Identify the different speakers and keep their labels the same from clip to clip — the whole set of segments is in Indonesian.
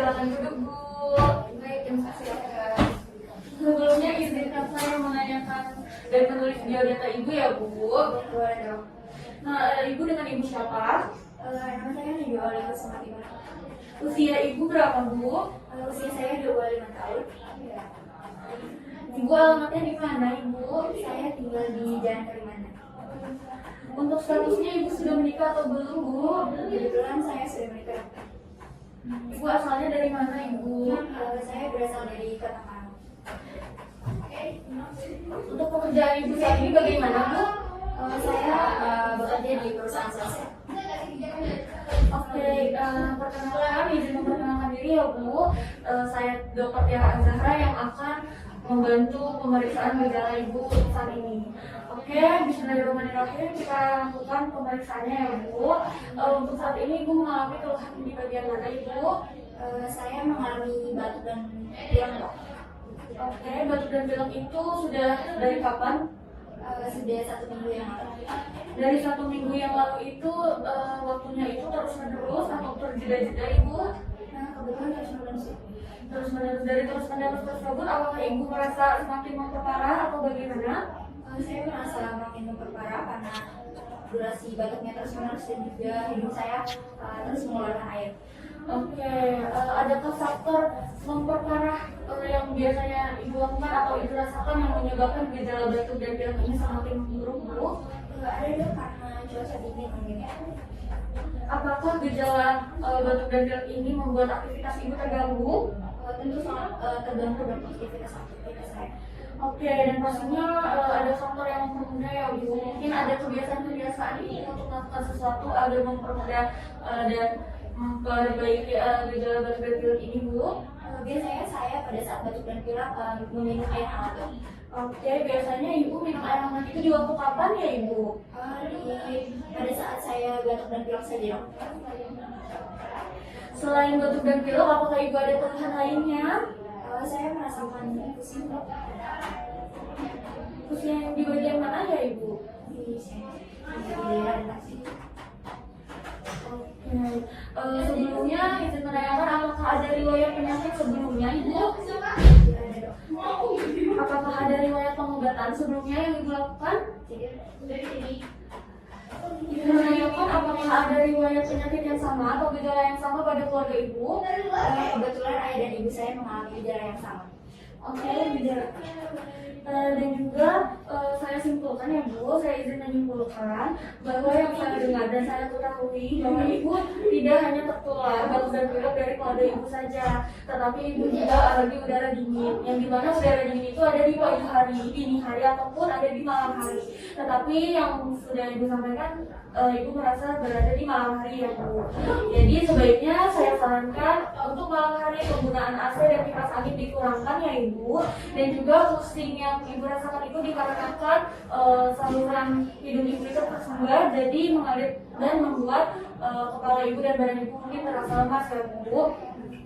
Speaker 1: silakan duduk Bu.
Speaker 2: Baik, terima kasih ya, Kak.
Speaker 1: Sebelumnya izinkan saya menanyakan dan menulis biodata Ibu ya Bu.
Speaker 2: Boleh dong.
Speaker 1: Nah, Ibu dengan Ibu siapa?
Speaker 2: Nama saya Nidyo Oleh Kusuma.
Speaker 1: Usia Ibu berapa Bu?
Speaker 2: Usia saya 25 tahun.
Speaker 1: Ibu alamatnya di mana Ibu?
Speaker 2: Saya tinggal di Jalan Kalimantan.
Speaker 1: Untuk statusnya Ibu sudah menikah atau belum Bu?
Speaker 2: Kebetulan saya sudah menikah.
Speaker 1: Ibu asalnya dari mana Ibu?
Speaker 2: Saya berasal dari Kota Malang.
Speaker 1: Untuk pekerjaan Ibu saat ini bagaimana Bu?
Speaker 2: Saya bekerja di perusahaan swasta.
Speaker 1: Oke, perkenalkan izin memperkenalkan diri ya Bu. Saya Dr. Tiara Azahra yang akan membantu pemeriksaan gejala Ibu saat ini. Oke, bismillahirrahmanirrahim, kita lakukan pemeriksaannya ya Bu. Untuk saat ini Ibu mengalami keluhan di bagian mana Ibu?
Speaker 2: Saya mengalami batuk dan pilek, Dok.
Speaker 1: Oke, batuk dan pilek itu sudah dari kapan?
Speaker 2: Sudah 1 minggu yang lalu.
Speaker 1: Dari 1 minggu yang lalu itu waktunya itu terus menerus atau terjeda-jeda Ibu?
Speaker 2: Kebetulan terus-menerus.
Speaker 1: Terus menerus dari terus menerus tersebut, apakah Ibu merasa semakin memperparah atau bagaimana?
Speaker 2: Saya merasa makin memperparah karena durasi batuknya terus-menerus dan juga hidung saya terus mengeluarkan air.
Speaker 1: Oke, adakah faktor memperparah yang biasanya Ibu lakukan atau Ibu rasakan yang menyebabkan gejala batuk dan pilek ini semakin memburuk Bu?
Speaker 2: Ada Dok, karena cuaca dingin mungkin ya.
Speaker 1: Apakah gejala batuk dan pilek ini membuat aktivitas Ibu terganggu?
Speaker 2: Tentu sangat terganggu dengan aktivitas saya.
Speaker 1: Oke, dan pastinya ada faktor yang mempermudah ya Bu. Mungkin ada kebiasaan-kebiasaan ini untuk melakukan sesuatu agar mempermudah dan memperbaiki gejala batuk dan pilek ini Bu.
Speaker 2: Biasanya saya pada saat batuk dan pilek meminum air hangat, Dok.
Speaker 1: Oke, biasanya Ibu minum air hangat itu di waktu kapan ya Ibu?
Speaker 2: Pada saat saya batuk dan pilek saja, Dok.
Speaker 1: Selain batuk dan pilek, apakah Ibu ada keluhan lainnya?
Speaker 2: Saya merasakan pusing, Dok.
Speaker 1: Pusing yang di bagian mana ya Ibu?
Speaker 2: Di sini, di daerah kaki.
Speaker 1: Oke, sebelumnya izin menanyakan apakah ada riwayat penyakit sebelumnya Ibu? Apakah ada riwayat pengobatan sebelumnya yang Ibu lakukan? Izin menanyakan apakah ada riwayat penyakit yang sama atau gejala yang sama pada keluarga Ibu?
Speaker 2: Kebetulan ayah dan ibu saya mengalami gejala yang sama.
Speaker 1: Oke, gejala. Dan juga saya simpulkan ya Bu, saya izin menyimpulkan bahwa yang saya dengar dan saya ketahui bahwa Ibu tidak hanya tertular batuk dan pilek dari keluarga Ibu saja, tetapi Ibu juga alergi udara dingin, yang dimana udara dingin itu ada di pagi hari, dini hari ataupun ada di malam hari. Tetapi yang sudah Ibu sampaikan, Ibu merasa berada di malam hari ya Bu. Jadi sebaiknya saya sarankan untuk malam hari penggunaan AC dan kipas angin dikurangkan ya Ibu, dan juga pusing yang Ibu rasakan itu dikarenakan saluran hidung Ibu itu tersumbat, jadi mengalir dan membuat kepala Ibu dan badan Ibu mungkin terasa lemas ya Bu.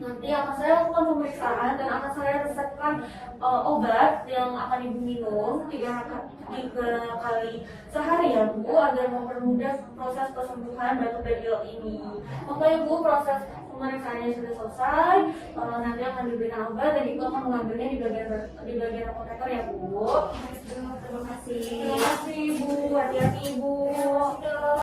Speaker 1: Nanti akan saya lakukan pemeriksaan dan akan saya resepkan obat yang akan Ibu minum 3 kali sehari ya Bu, agar mempermudah proses kesembuhan batuk dan pilek ini. Oke Ibu, proses pemeriksaannya sudah selesai. Nanti akan diberikan obat dan Ibu akan mengambilnya di bagian apoteker ya Bu.
Speaker 2: Terima kasih.
Speaker 1: Terima kasih Ibu, hati-hati Ibu.